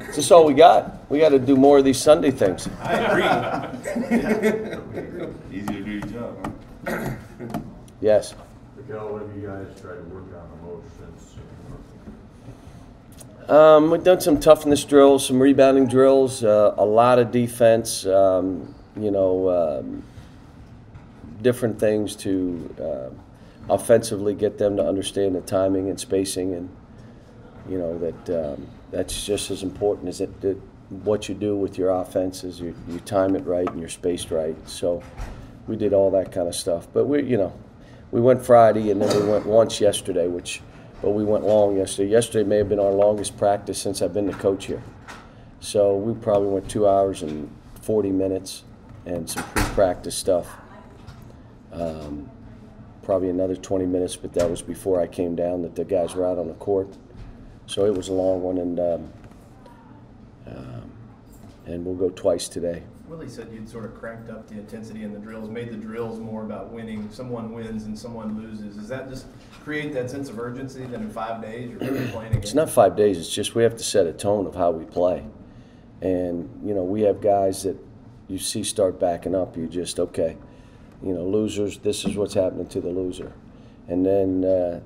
Is this all we got? We got to do more of these Sunday things. I agree. Easy to do your job, huh? Yes. Miguel, what have you guys tried to work on the most since? We've done some toughness drills, some rebounding drills, a lot of defense, different things to offensively get them to understand the timing and spacing, and that's just as important as what you do with your offense is you time it right and you're spaced right. So we did all that kind of stuff. But we went Friday and then we went once yesterday, but we went long yesterday. Yesterday may have been our longest practice since I've been the coach here. So we probably went 2 hours and 40 minutes and some pre-practice stuff. Probably another 20 minutes, but that was before I came down that the guys were out on the court. So it was a long one, and we'll go twice today. Willie said you'd sort of cranked up the intensity in the drills, made the drills more about winning. Someone wins and someone loses. Does that just create that sense of urgency that in 5 days you're really playing again? It's not 5 days. It's just we have to set a tone of how we play. And, we have guys that you see start backing up. You just, okay, losers, this is what's happening to the loser. And then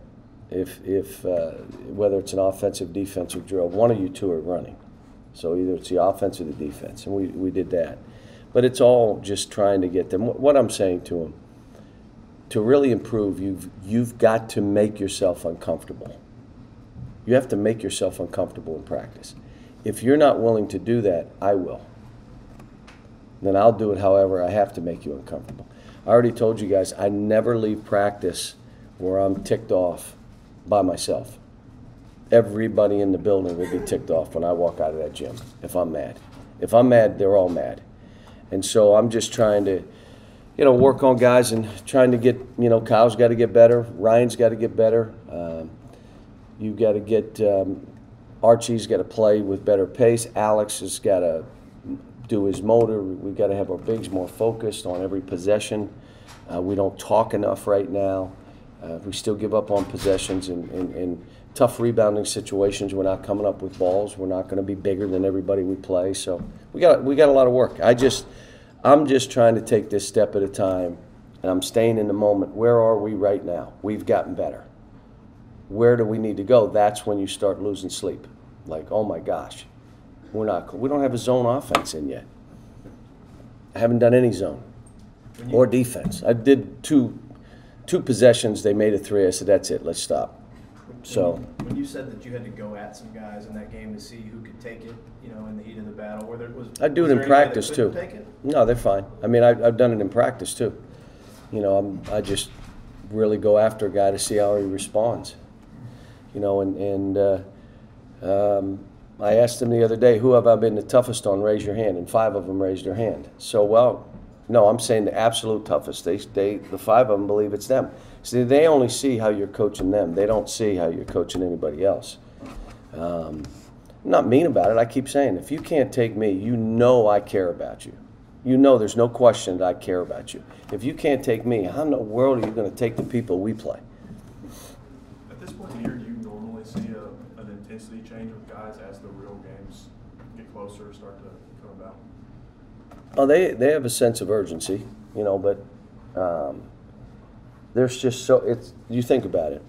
if whether it's an offensive, defensive drill, one of you two are running. So either it's the offense or the defense, and we did that. But it's all just trying to get them. What I'm saying to them, to really improve, you've got to make yourself uncomfortable. You have to make yourself uncomfortable in practice. If you're not willing to do that, I will. Then I'll do it however I have to make you uncomfortable. I already told you guys I never leave practice where I'm ticked off by myself. Everybody in the building will be ticked off when I walk out of that gym if I'm mad. If I'm mad, they're all mad. And so I'm just trying to, work on guys and trying to get, Kyle's got to get better. Ryan's got to get better. You've got to get, Archie's got to play with better pace. Alex has got to do his motor. We've got to have our bigs more focused on every possession. We don't talk enough right now. We still give up on possessions in tough rebounding situations. We're not coming up with balls. We're not going to be bigger than everybody we play. So we got a lot of work. I'm just trying to take this step at a time, and I'm staying in the moment. Where are we right now? We've gotten better. Where do we need to go? That's when you start losing sleep. Like, oh my gosh, we don't have a zone offense in yet. I haven't done any zone or defense. I did two possessions. They made a three. I said, that's it. Let's stop. So when you said that you had to go at some guys in that game to see who could take it, in the heat of the battle, I do it in practice too. No, they're fine. I mean, I've done it in practice too. I just really go after a guy to see how he responds. I asked him the other day, who have I been the toughest on? Raise your hand, and 5 of them raised their hand. So, no, I'm saying the absolute toughest. The 5 of them believe it's them. See, they only see how you're coaching them. They don't see how you're coaching anybody else. I'm not mean about it. I keep saying, if you can't take me, I care about you. There's no question that I care about you. If you can't take me, how in the world are you going to take the people we play? At this point in the year, do you normally see an intensity change with guys as the real games get closer, start to come about? Oh, they have a sense of urgency, but there's just you think about it.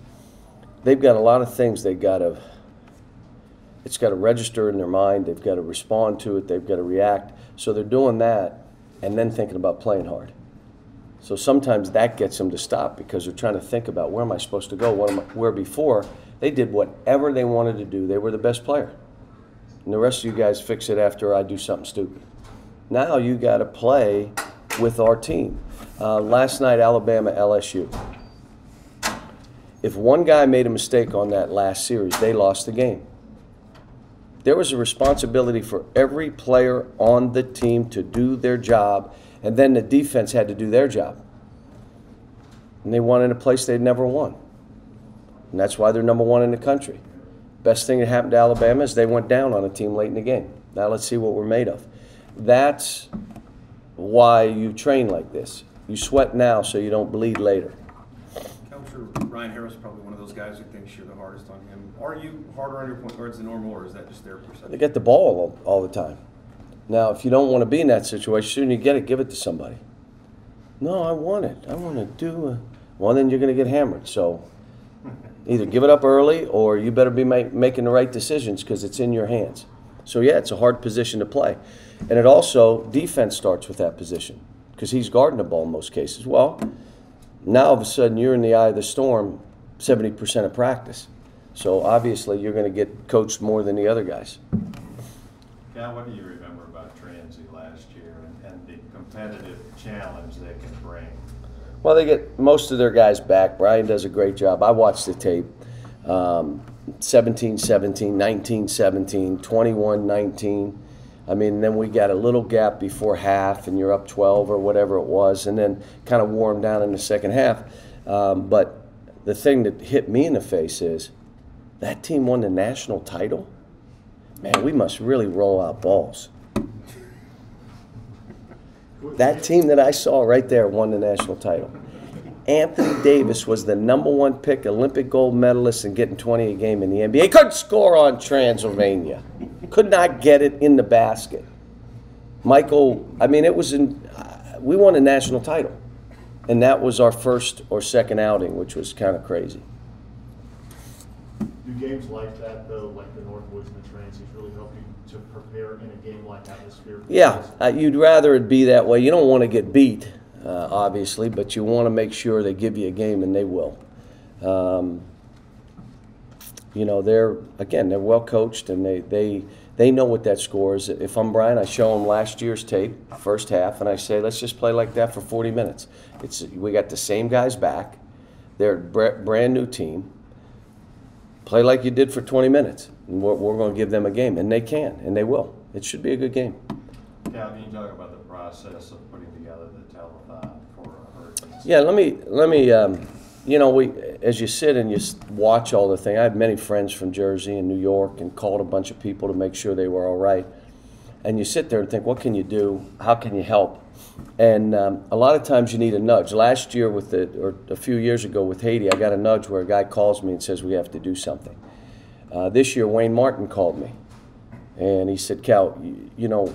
They've got a lot of things it's got to register in their mind. They've got to respond to it. They've got to react. So they're doing that and then thinking about playing hard. So sometimes that gets them to stop because they're trying to think about, where am I supposed to go? Where before they did whatever they wanted to do. They were the best player. And the rest of you guys fix it after I do something stupid. Now you got to play with our team. Last night, Alabama, LSU. If one guy made a mistake on that last series, they lost the game. There was a responsibility for every player on the team to do their job, and then the defense had to do their job. And they won in a place they'd never won. And that's why they're #1 in the country. Best thing that happened to Alabama is they went down on a team late in the game. Now let's see what we're made of. That's why you train like this. You sweat now so you don't bleed later. Counselor, Ryan Harris is probably one of those guys who thinks you're the hardest on him. Are you harder on your point guards than normal, or is that just their perception? They get the ball all the time. Now, if you don't want to be in that situation, soon you get it, give it to somebody. No, I want it. I want to do it. Well, then you're going to get hammered. So either give it up early or you better be making the right decisions because it's in your hands. So, yeah, it's a hard position to play. And it also, defense starts with that position because he's guarding the ball in most cases. Well, now all of a sudden you're in the eye of the storm 70% of practice. So obviously you're going to get coached more than the other guys. Cal, what do you remember about Transy last year and the competitive challenge they can bring? Well, they get most of their guys back. Brian does a great job. I watched the tape. 17-17, 19-17, 21-19. I mean, then we got a little gap before half, and you're up 12 or whatever it was, and then kind of wore them down in the second half. But the thing that hit me in the face is that team won the national title. Man, we must really roll out balls. That team that I saw right there won the national title. Anthony Davis was the #1 pick, Olympic gold medalist, and getting 20 a game in the NBA. Couldn't score on Transylvania. Could not get it in the basket. Michael, I mean, it was we won a national title. And that was our first or second outing, which was kind of crazy. Do games like that, though, like the Northwoods and the Transies, really help you to prepare in a game-like atmosphere? Yeah, you'd rather it be that way. You don't want to get beat, obviously, but you want to make sure they give you a game, and they will. You know, they're well coached, and they know what that score is. If I'm Brian, I show them last year's tape, first half, and I say, let's just play like that for 40 minutes. We got the same guys back. They're a brand new team. Play like you did for 20 minutes. And we're going to give them a game, and they can, and they will. It should be a good game. Cal, can you talk about the process of putting together the telethon for Hurricanes? Yeah, let me. You know, as you sit and you watch all the thing, I have many friends from Jersey and New York, and called a bunch of people to make sure they were all right. And you sit there and think, what can you do? How can you help? And a lot of times you need a nudge. Last year or a few years ago with Haiti, I got a nudge where a guy calls me and says we have to do something. This year, Wayne Martin called me, and he said, Cal, you know,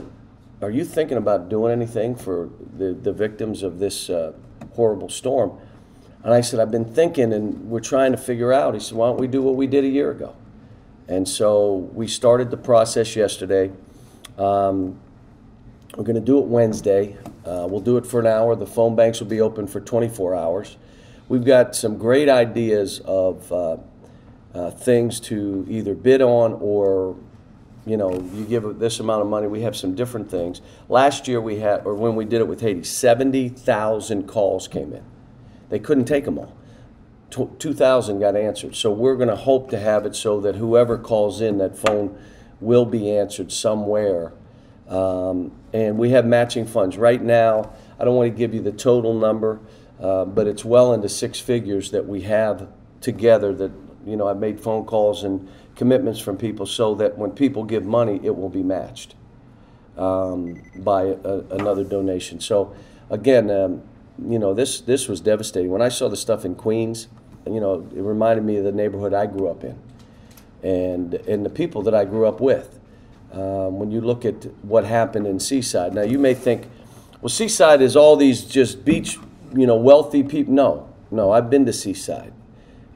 are you thinking about doing anything for the victims of this horrible storm? And I said, I've been thinking, and we're trying to figure out. He said, why don't we do what we did a year ago? And so we started the process yesterday. We're going to do it Wednesday. We'll do it for an hour. The phone banks will be open for 24 hours. We've got some great ideas of things to either bid on or, you know, you give this amount of money. We have some different things. Last year we had, or when we did it with Haiti, 70,000 calls came in. They couldn't take them all. 2,000 got answered. So we're going to hope to have it so that whoever calls in, that phone will be answered somewhere. And we have matching funds. Right now, I don't want to give you the total number, but it's well into 6 figures that we have together that, you know, I've made phone calls and commitments from people so that when people give money, it will be matched by another donation. So, again, you know, this was devastating. When I saw the stuff in Queens, you know, it reminded me of the neighborhood I grew up in and the people that I grew up with. When you look at what happened in Seaside. Now, you may think, well, Seaside is all these just beach, you know, wealthy people. No, I've been to Seaside.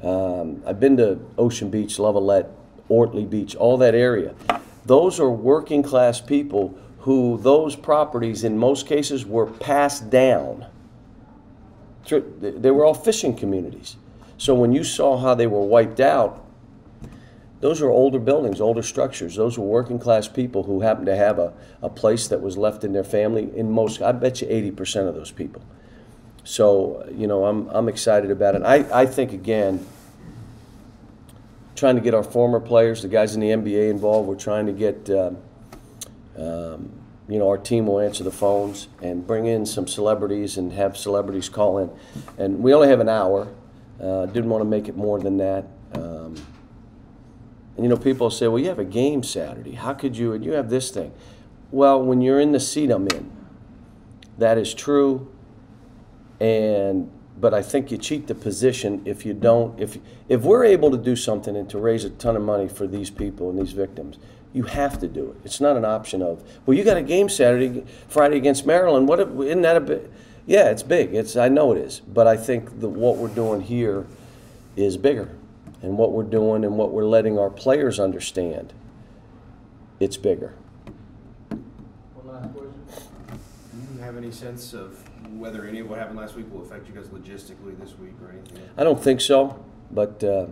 I've been to Ocean Beach, Levelette, Ortley Beach, all that area. Those are working class people who those properties in most cases were passed down. They were all fishing communities. So when you saw how they were wiped out, those were older buildings, older structures. Those were working class people who happened to have a place that was left in their family. In most, I bet you 80% of those people. So, you know, I'm excited about it. I think, again, trying to get our former players, the guys in the NBA involved. We're trying to get, you know, our team will answer the phones and bring in some celebrities and have celebrities call in. And we only have an hour. Didn't want to make it more than that. And, you know, people say, well, you have a game Saturday. How could you? And you have this thing. Well, when you're in the seat I'm in, that is true. And but I think you cheat the position if you don't. If we're able to do something and to raise a ton of money for these people and these victims, you have to do it. It's not an option of, well, you got a game Friday against Maryland. Isn't that a bit? Yeah, it's big. I know it is, but I think that what we're doing here is bigger, and what we're doing and what we're letting our players understand, it's bigger. One last question. Do you have any sense of whether any of what happened last week will affect you guys logistically this week or anything? I don't think so, but the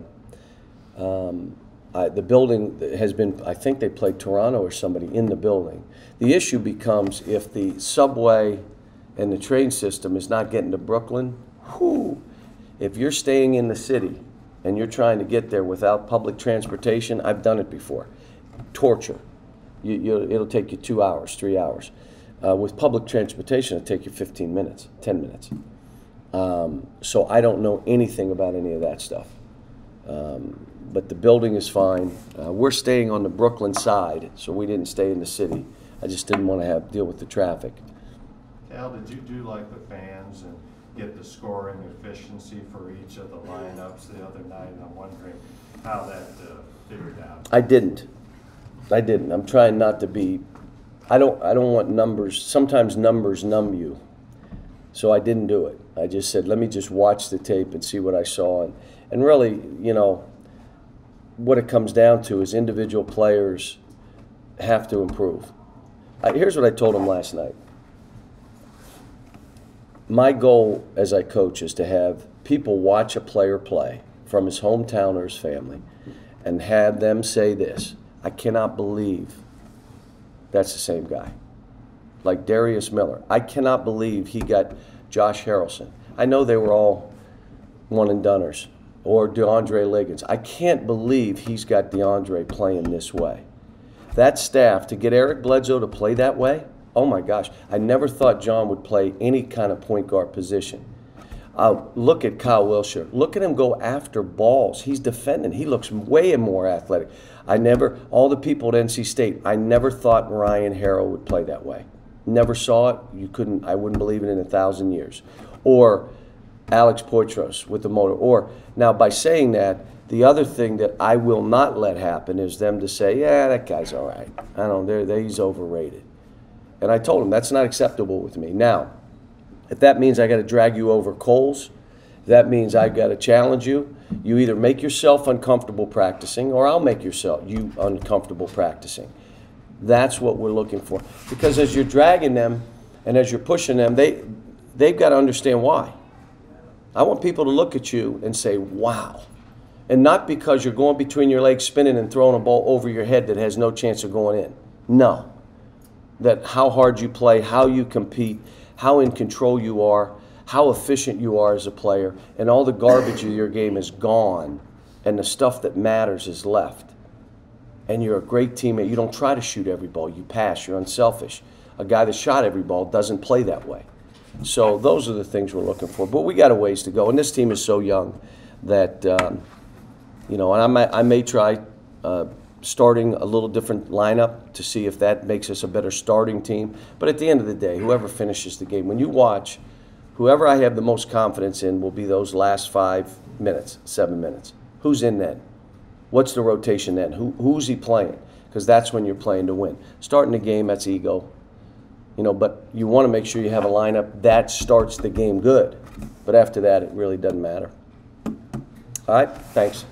building has been, I think they played Toronto or somebody in the building. The issue becomes if the subway and the train system is not getting to Brooklyn, if you're staying in the city and you're trying to get there without public transportation, I've done it before. Torture. It'll take you 2 hours, 3 hours. With public transportation, it'll take you 15 minutes, 10 minutes. So I don't know anything about any of that stuff. But the building is fine. We're staying on the Brooklyn side, so we didn't stay in the city. I just didn't want to deal with the traffic. Cal, did you do like the fans and get the scoring efficiency for each of the lineups the other night? I'm wondering how that figured out. I didn't. I'm trying not to be. I don't want numbers. Sometimes numbers numb you. So I didn't do it. I just said, let me just watch the tape and see what I saw. And really, you know, what it comes down to is individual players have to improve. Here's what I told them last night. My goal as I coach is to have people watch a player play from his hometown or his family and have them say this: I cannot believe that's the same guy. Like Darius Miller. I cannot believe he got Josh Harrelson. I know they were all one-and-doners. Or DeAndre Liggins. I can't believe he's got DeAndre playing this way. That staff, to get Eric Bledsoe to play that way, oh my gosh, I never thought John would play any kind of point guard position. Look at Kyle Wilshire. Look at him go after balls. He's defending. He looks way more athletic. All the people at NC State, I never thought Ryan Harrow would play that way. Never saw it. I wouldn't believe it in 1,000 years. Or Alex Poitras with the motor. Or now by saying that, the other thing that I will not let happen is them to say, yeah, that guy's all right. I don't know, he's overrated. And I told him that's not acceptable with me. Now, if that means I got to drag you over coals, that means I got to challenge you. You either make yourself uncomfortable practicing, or I'll make you uncomfortable practicing. That's what we're looking for. Because as you're dragging them and as you're pushing them, they've got to understand why. I want people to look at you and say, wow. And not because you're going between your legs spinning and throwing a ball over your head that has no chance of going in. No. That how hard you play, how you compete, how in control you are, how efficient you are as a player, and all the garbage of your game is gone, and the stuff that matters is left. And you're a great teammate. You don't try to shoot every ball. You pass. You're unselfish. A guy that shot every ball doesn't play that way. So those are the things we're looking for. But we got a ways to go. And this team is so young that, you know, and I may try starting a little different lineup to see if that makes us a better starting team. But at the end of the day, whoever finishes the game, when you watch, whoever I have the most confidence in will be those last 5 minutes, 7 minutes. Who's in then? What's the rotation then? Who's he playing? Because that's when you're playing to win. Starting the game, that's ego. You know, but you want to make sure you have a lineup that starts the game good. But after that, it really doesn't matter. All right, thanks.